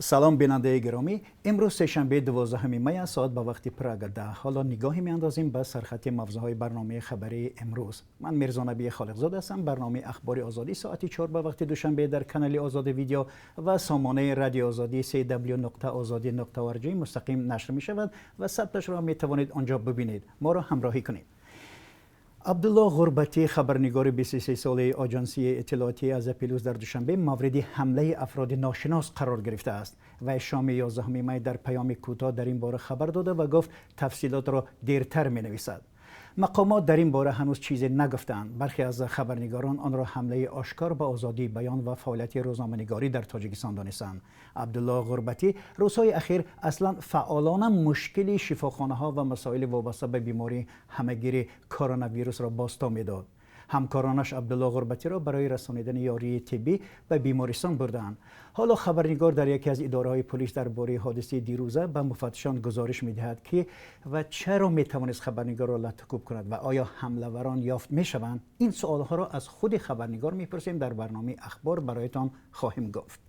سلام بیننده گرامی، امروز سه‌شنبه 12 می ساعت به وقت پراگ 10. حالا نگاهی میاندازیم به سرخط موضوعهای برنامه خبری امروز. من میرزا نبی خالقزاده هستم. برنامه اخبار آزادی ساعت 4 به وقت دوشنبه در کانال آزاد ویدیو و سامانه رادیو آزادی www.azadi.org مستقیم نشر می شود و ثبتش را می توانید آنجا ببینید. ما را همراهی کنید. عبدالله غربتی، خبرنگار 23 ساله آژانسی اطلاعاتی از پیروز در دوشنبه مورد حمله افراد ناشناس قرار گرفته است و شام 11 می در پیام کوتاه در این باره خبر داده و گفت تفصیلات را دیرتر می نویسد. مقامات در این باره هنوز چیزی نگفتند. برخی از خبرنگاران آن را حمله آشکار به آزادی بیان و فعالیت روزنامه‌نگاری در تاجیکستان دانستند. عبدالله غربتی روزهای اخیر اصلا فعالانه مشکل شفاخانه‌ها و مسائل وابسته به بیماری همه‌گیر کرونا ویروس را باستا می‌داد. همکارانش عبدالله غربتی را برای رسانیدن یاری طبی به بیمارستان بردند. حالا خبرنگار در یکی از اداره‌های پلیس درباره حادثه دیروزه به مفتشان گزارش می‌دهد که و چرا می‌توانست خبرنگار را لطکوب کند و آیا حمله‌وران یافت می‌شوند؟ این سوال‌ها را از خود خبرنگار می‌پرسیم. در برنامه اخبار برایتان خواهیم گفت.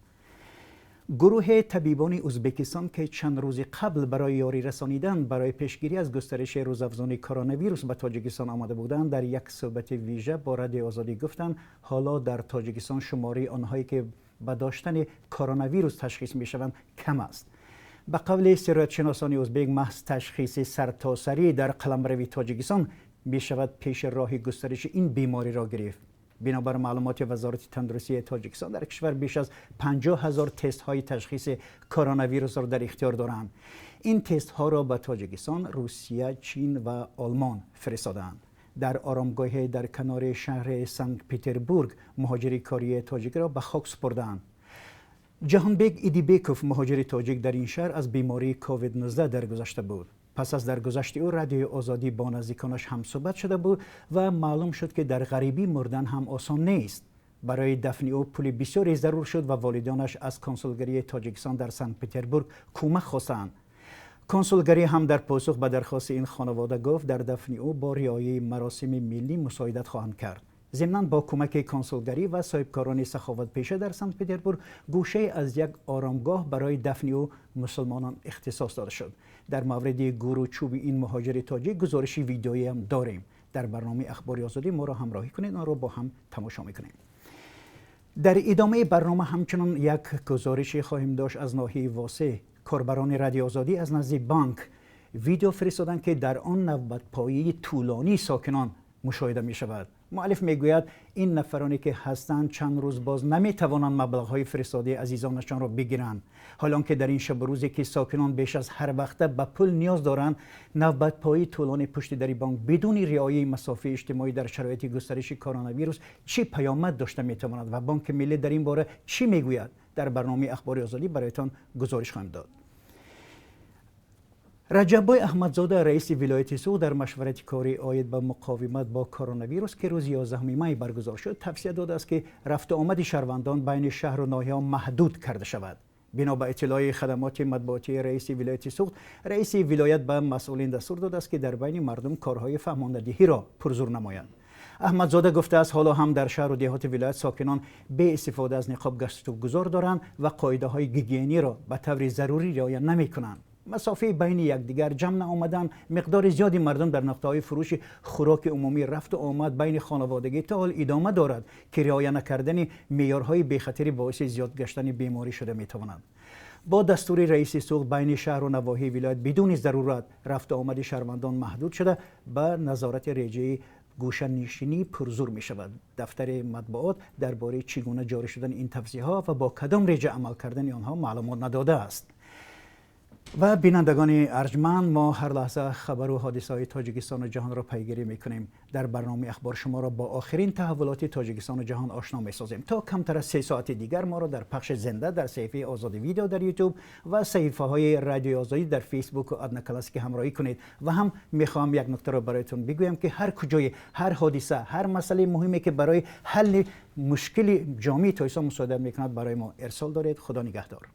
گروه طبیبان ازبکستان که چند روز قبل برای یاری رسانیدن برای پیشگیری از گسترش روزافزون کرونا ویروس به تاجیکستان آمده بودند، در یک صحبت ویژه با رادیو آزادی گفتند حالا در تاجیکستان شماره آنهایی که به داشتن کرونا ویروس تشخیص می‌شوند کم است. به قول سیرتشناسان ازبک، محض تشخیص سرتاسری در قلمرو تاجیکستان می‌شود پیش راه گسترش این بیماری را گرفت. بنابر معلومات وزارت تندرستی تاجیکستان در کشور بیش از 50,000 تست های تشخیص کرونا ویروس را در اختیار دارند. این تست ها را به تاجیکستان، روسیه، چین و آلمان فرستادند. در آرامگاه در کنار شهر سنت پترزبورگ مهاجر کاری تاجیک را به خاک سپردند. جهانبک ایدیبکوف، مهاجر تاجیک در این شهر، از بیماری کووید 19 درگذشته بود. پس از درگذشت او رادیو آزادی با نزدیکانش هم صحبت شده بود و معلوم شد که در غریبی مردن هم آسان نیست. برای دفن او پول بسیاری ضرور شد و والدانش از کنسولگری تاجیکستان در سنت پترزبورگ کمک خواستند. کنسولگری هم در پاسخ به درخواست این خانواده گفت در دفن او با رعایت مراسم ملی مساعدت خواهند کرد. ضمناً با کمک کنسولگری و صاحبکاران سخاوت پیشه در سنت پترزبورگ گوشه از یک آرامگاه برای دفن او مسلمانان اختصاص داده شد. در مورد گور و چوب این مهاجر تاجیک گزارشی ویدیویی هم داریم. در برنامه اخبار آزادی ما را همراهی کنید، آن را با هم تماشا میکنیم. در ادامه برنامه همچنان یک گزارشی خواهیم داشت از ناحیه واسه. کاربران رادیو آزادی از نزد بانک ویدیو فرستادند که در آن نوبت‌پایی طولانی ساکنان مشاهده می شود. مؤلف میگوید این نفرانی که هستند چند روز باز نمیتوانند مبلغ‌های فرستاده عزیزانشان را بگیرند، حالان که در این شب و روزی که ساکنان بیش از هر وقته به پول نیاز دارند. نوبت‌پایی طولانی پشت در بانک بدون رعایت مسافه اجتماعی در شرایط گسترش کرونا ویروس چه پیامد داشته میتواند و بانک ملی در این باره چی میگوید؟ در برنامه اخبار آزادی برایتان گزارش خواهم داد. رجبای احمدزاده، رئیس ولایت سوق، در مشورت کاری عاید به مقاومت با کرونا ویروس که روز 11 می برگزار شد توصیه داده است که رفت و آمد شهروندان بین شهر و ناحیه‌ها محدود کرده شود. بنا به اطلاع خدمات مطبوعاتی رئیس ولایت سوق، رئیس ولایت به مسئولین دستور داده است که در بین مردم کارهای فهماندهی را پرزور نمایند. احمدزاده گفته است حالا هم در شهر و دهات ولایت ساکنان به استفاده از نقاب گشت و گذار دارند و قاعده های گیگینی را به طور ضروری رعایت نمی کنند. مسافه بین یکدیگر جمع آمدن، مقدار زیادی مردم در نقطه‌های فروش خوراک عمومی رفت و آمد بین خانوادگی تا حال ادامه دارد که رعایت نکردن معیارهای بی‌خطری باعث زیاد گشتن بیماری شده می‌تواند. با دستور رئیس سوق بین شهر و نواحی ولایت بدون ضرورت رفت و آمد شهروندان محدود شده به نظارت رجعی گوشه نشینی پرزور می شود. دفتر مطبوعات درباره چگونه جاری شدن این توصیه‌ها و با کدام رجع عمل کردن آنها معلومات نداده است. و بینندگان ارجمند، ما هر لحظه خبر و حادثه‌های تاجیکستان و جهان را پیگیری می‌کنیم. در برنامه اخبار شما را با آخرین تحولات تاجیکستان و جهان آشنا می‌سازیم. تا کمتر از 3 ساعت دیگر ما را در پخش زنده در صفحه آزاد ویدیو در یوتیوب و صفحه‌های رادیو آزادی در فیسبوک و ادنا کلاسیک همراهی کنید. و هم می‌خواهم یک نکته را برایتون بگویم که هر کجای هر حادثه، هر مسئله مهمی که برای حل مشکل جامعه تاجیکستان مساعدت می‌کند برای ما ارسال دارید. خدا نگهدار.